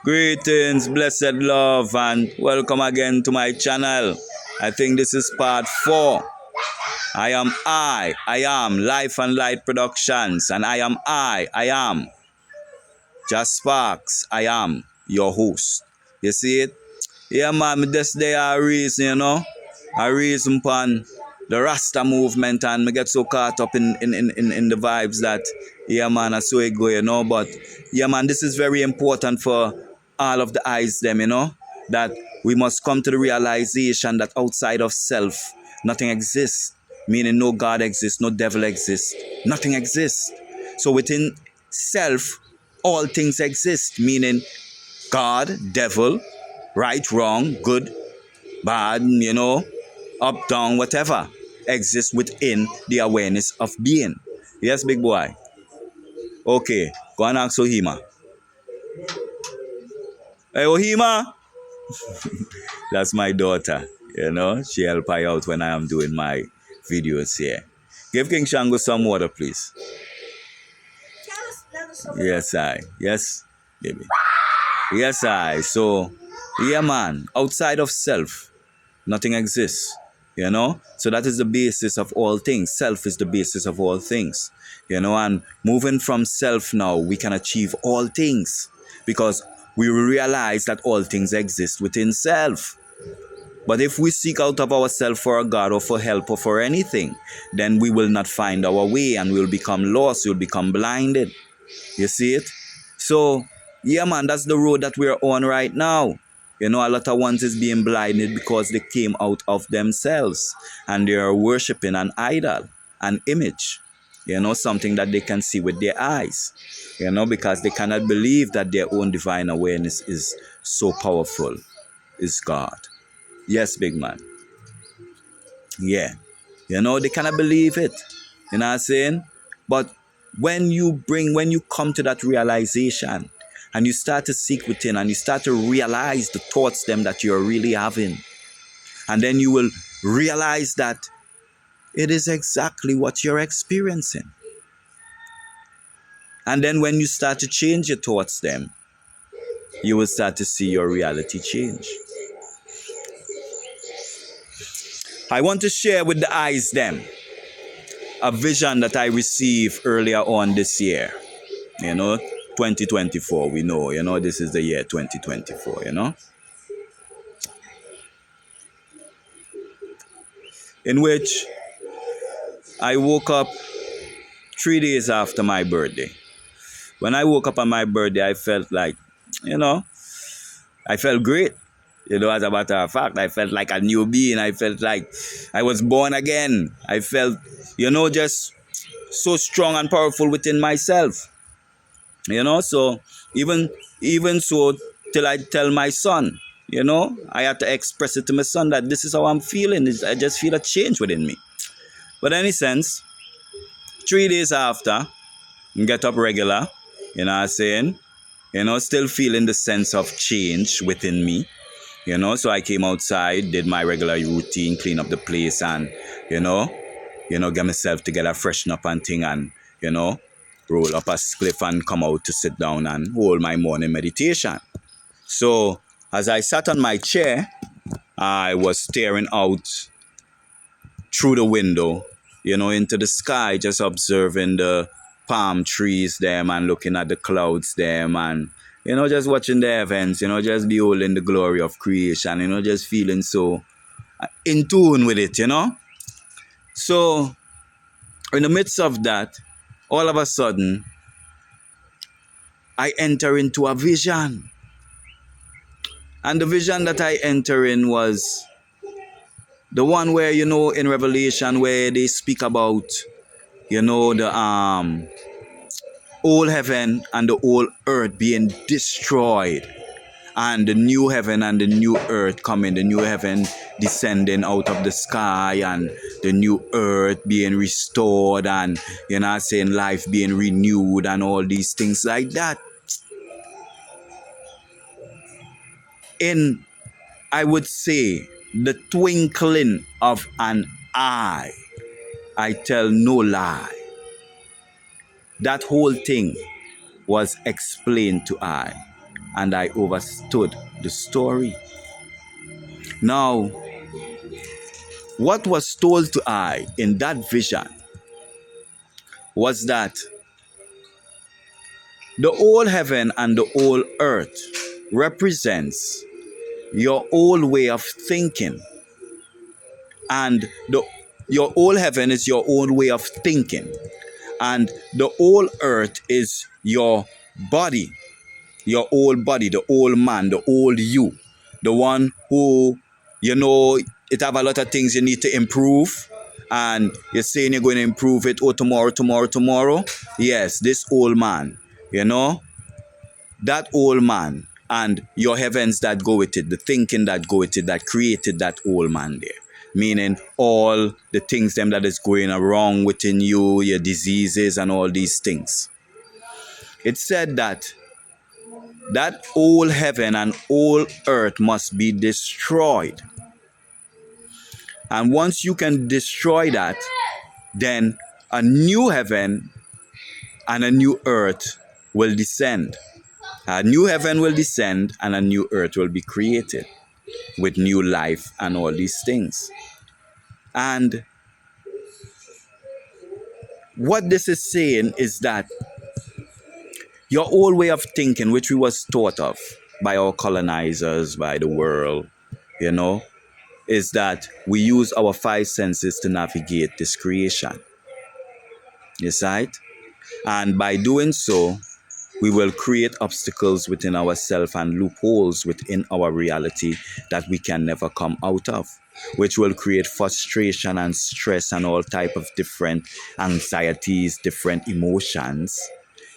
Greetings, blessed love, and welcome again to my channel. I think this is part 4. I am Life and Light Productions, and I am Just Sparks. I am your host. You see it? Yeah, man, this day a reason, a reason upon the Rasta movement, and me get so caught up in the vibes that, yeah, man, I saw it go, but, yeah, man, this is very important for all of the eyes, them, that we must come to the realization that outside of self, nothing exists, meaning no God exists, no devil exists, nothing exists. So within self, all things exist, meaning God, devil, right, wrong, good, bad, up, down, whatever exists within the awareness of being. Yes, big boy. Okay, go and ask Ohima. Hey, Ohima. That's my daughter. She help I out when I am doing my videos here. Give King Shango some water, please. Yes, I. Yes, baby. Yes, I. So, yeah, man. Outside of self, nothing exists. So that is the basis of all things. Self is the basis of all things. And moving from self now, we can achieve all things because we realize that all things exist within self. But if we seek out of ourselves for a God or for help or for anything, then we will not find our way and we'll become lost, we'll become blinded. You see it? So, yeah, man, that's the road that we're on right now. A lot of ones is being blinded because they came out of themselves and they are worshiping an idol, an image, something that they can see with their eyes, because they cannot believe that their own divine awareness is so powerful, is God. Yes, big man. Yeah. They cannot believe it. You know what I'm saying? But when you come to that realization and you start to seek within and you start to realize the thoughts them that you're really having, and then you will realize that it is exactly what you're experiencing. And then when you start to change your thoughts them, you will start to see your reality change. I want to share with the eyes them a vision that I received earlier on this year. 2024, we know, this is the year 2024, in which I woke up 3 days after my birthday. When I woke up on my birthday, I felt like, I felt great. As a matter of fact, I felt like a new being. I felt like I was born again. I felt, just so strong and powerful within myself. So even so, till I tell my son, I had to express it to my son that this is how I'm feeling. I just feel a change within me. But in any sense, 3 days after, get up regular, you know what I'm saying? Still feeling the sense of change within me. So I came outside, did my regular routine, clean up the place and, get myself together, freshen up and thing and, roll up a spliff and come out to sit down and hold my morning meditation. So as I sat on my chair, I was staring out through the window, into the sky, just observing the palm trees them and looking at the clouds them and, just watching the heavens, just beholding the glory of creation, just feeling so in tune with it, So in the midst of that, all of a sudden, I enter into a vision. And the vision that I enter in was the one where, in Revelation, where they speak about, the old heaven and the old earth being destroyed. And the new heaven and the new earth coming, the new heaven descending out of the sky and the new earth being restored and, saying life being renewed and all these things like that. In, I would say, the twinkling of an eye, I tell no lie, that whole thing was explained to I. and I understood the story. Now, what was told to I in that vision was that the whole heaven and the whole earth represents your whole way of thinking. And your whole heaven is your own way of thinking. And the whole earth is your body, your whole body, the whole man, the whole you. The one who, it have a lot of things you need to improve. And you're saying you're going to improve it, tomorrow. Yes, this old man, that old man and your heavens that go with it, the thinking that go with it, that created that old man there. Meaning all the things them that is going wrong within you, your diseases and all these things. It said that whole heaven and whole earth must be destroyed. And once you can destroy that, then a new heaven and a new earth will descend. A new heaven will descend and a new earth will be created with new life and all these things. And what this is saying is that your old way of thinking, which we was taught of by our colonizers, by the world, is that we use our five senses to navigate this creation. Yes, right? And by doing so, we will create obstacles within ourselves and loopholes within our reality that we can never come out of, which will create frustration and stress and all type of different anxieties, different emotions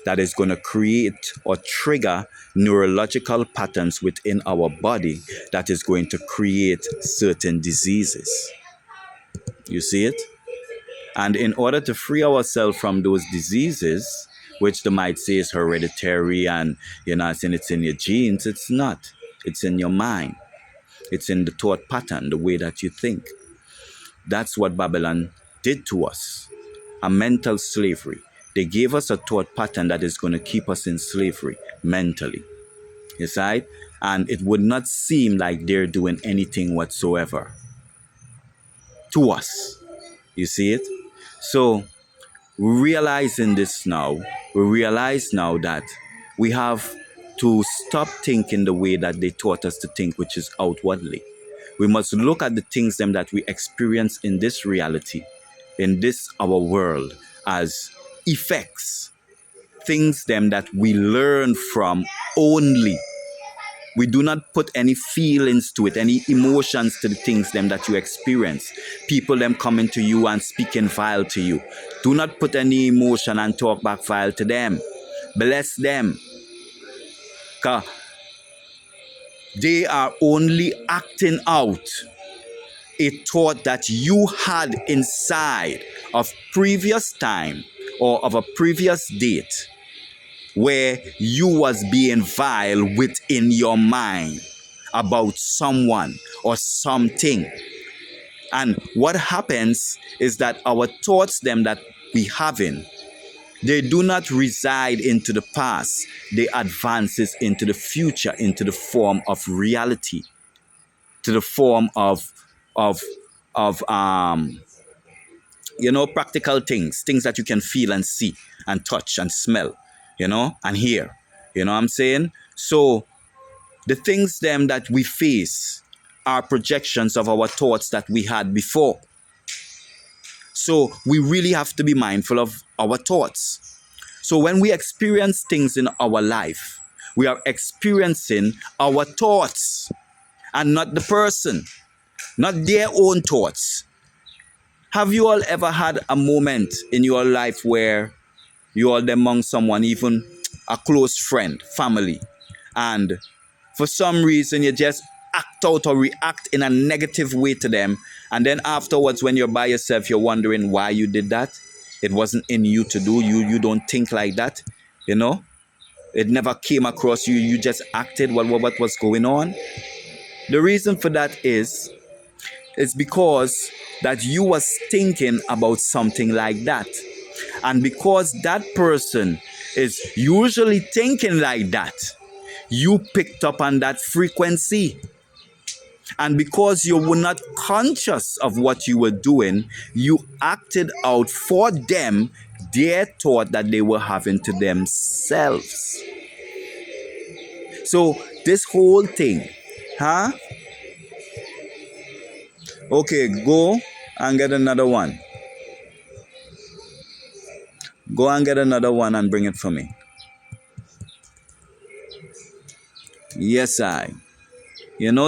that is going to create or trigger neurological patterns within our body that is going to create certain diseases. You see it? And in order to free ourselves from those diseases, which they might say is hereditary and saying it's in your genes, it's not. It's in your mind. It's in the thought pattern, the way that you think. That's what Babylon did to us. A mental slavery. They gave us a thought pattern that is going to keep us in slavery mentally. Yes, right? And it would not seem like they're doing anything whatsoever to us. You see it? So, realizing this now, we realize now that we have to stop thinking the way that they taught us to think, which is outwardly. We must look at the things them that we experience in this reality, in this our world, as effects, things them that we learn from only. We do not put any feelings to it, any emotions to the things them that you experience. People them coming to you and speaking vile to you. Do not put any emotion and talk back vile to them. Bless them. Because they are only acting out a thought that you had inside of previous time or of a previous date where you was being vile within your mind about someone or something. And what happens is that our thoughts them that we having, they do not reside into the past. They advances into the future, into the form of reality, to the form of practical things that you can feel and see and touch and smell, and hear. You know what I'm saying? So the things them that we face are projections of our thoughts that we had before. So we really have to be mindful of our thoughts. So when we experience things in our life, we are experiencing our thoughts and not the person, not their own thoughts. Have you all ever had a moment in your life where you are among someone, even a close friend, family, and for some reason you just act out or react in a negative way to them, and then afterwards when you're by yourself, you're wondering why you did that? It wasn't in you to do. You don't think like that, It never came across you. You just acted. What was going on? The reason for that is because that you was thinking about something like that. And because that person is usually thinking like that, You picked up on that frequency. And because you were not conscious of what you were doing, you acted out for them their thought that they were having to themselves. So this whole thing, huh? Okay, go and get another one. Go and get another one and bring it for me. Yes, I.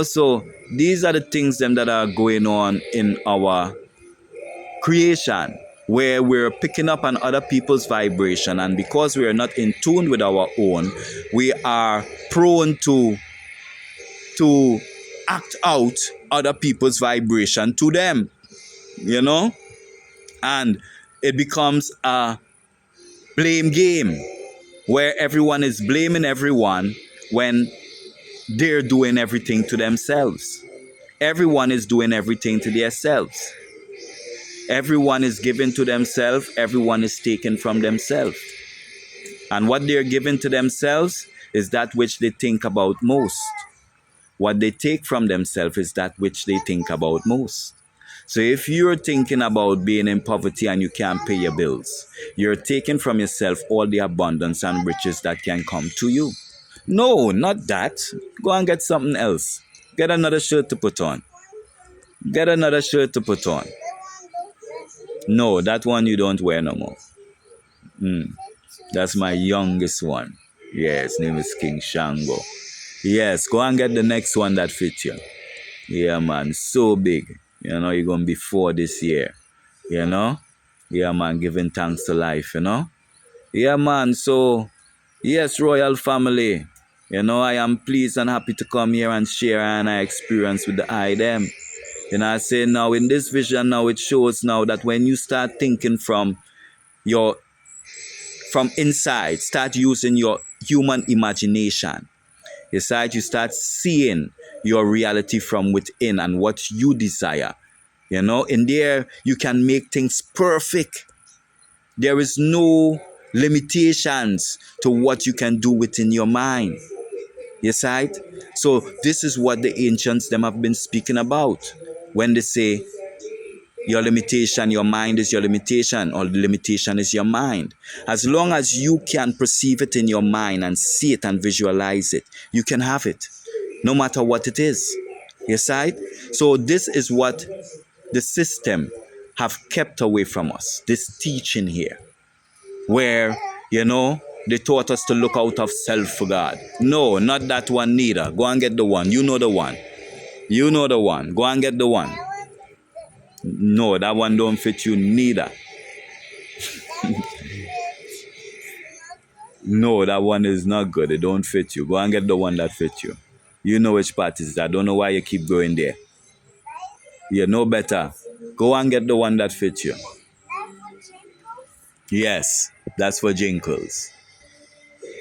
So these are the things them that are going on in our creation, where we're picking up on other people's vibration, and because we are not in tune with our own, we are prone to act out other people's vibration to them, and it becomes a blame game where everyone is blaming everyone when they're doing everything to themselves. Everyone is doing everything to themselves. Everyone is given to themselves. Everyone is taken from themselves. And what they're given to themselves is that which they think about most. What they take from themselves is that which they think about most. So if you're thinking about being in poverty and you can't pay your bills, you're taking from yourself all the abundance and riches that can come to you. No, not that. Go and get something else. Get another shirt to put on. Get another shirt to put on. No, that one you don't wear no more. That's my youngest one. Yes, name is King Shango. Yes, go and get the next one that fits you. Yeah, man, so big. You're going to be 4 this year. Yeah, man, giving thanks to life, Yeah, man, so, yes, royal family. I am pleased and happy to come here and share an experience with the eye them. I say now in this vision now, it shows now that when you start thinking from inside, start using your human imagination. You start seeing your reality from within and what you desire. In there, you can make things perfect. There is no limitations to what you can do within your mind. So this is what the ancients them have been speaking about when they say your limitation, your mind is your limitation, or the limitation is your mind. As long as you can perceive it in your mind and see it and visualize it, you can have it, no matter what it is. So this is what the system have kept away from us, this teaching here, where, they taught us to look out of self for God. No, not that one neither. Go and get the one. You know the one. You know the one. Go and get the one. No, that one don't fit you neither. No, that one is not good. It don't fit you. Go and get the one that fits you. You know which part is that. I don't know why you keep going there. You know better. Go and get the one that fits you. Yes, that's for Jinkles.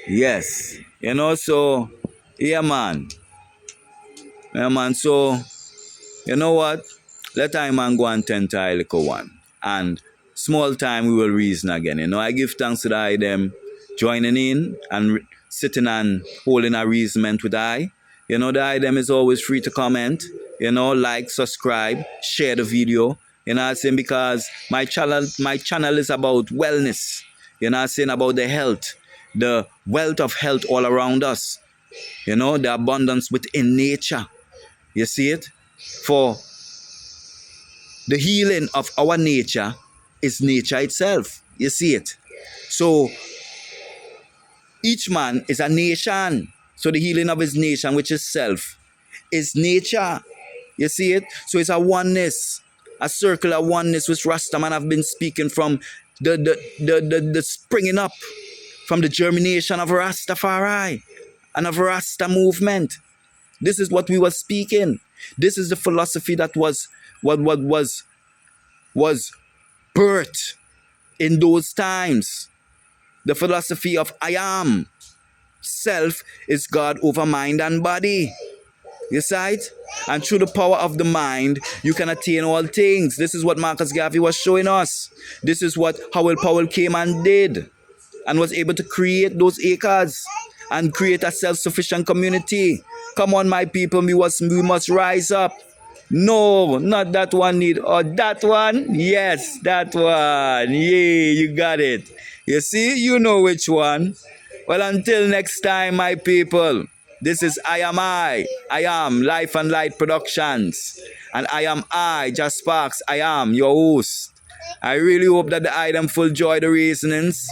Yes. So, yeah, man. Yeah, man. So, you know what? Let I man go and tend to I little one. And small time we will reason again. I give thanks to the I them joining in and sitting and holding a reasonment with I. The I them is always free to comment. Like, subscribe, share the video. I'm saying, because my channel is about wellness. I'm saying, about the health, the wealth of health all around us. The abundance within nature. You see it? For the healing of our nature is nature itself. You see it? So each man is a nation. So the healing of his nation, which is self, is nature. You see it? So it's a oneness, a circular oneness, which Rasta man have been speaking from the springing up, from the germination of RasTafari and of Rasta movement. This is what we were speaking. This is the philosophy that was birthed in those times. The philosophy of I am. Self is God over mind and body. You see it? And through the power of the mind, you can attain all things. This is what Marcus Garvey was showing us. This is what Howell Powell came and did, and was able to create those acres and create a self-sufficient community. Come on, my people, we must rise up. No, not that one need. Or that one? Yes, that one. Yay, you got it. You see, you know which one. Well, until next time, my people, this is I am Life and Light Productions. And Just Sparks. I am your host. I really hope that the item full joy the reasonings.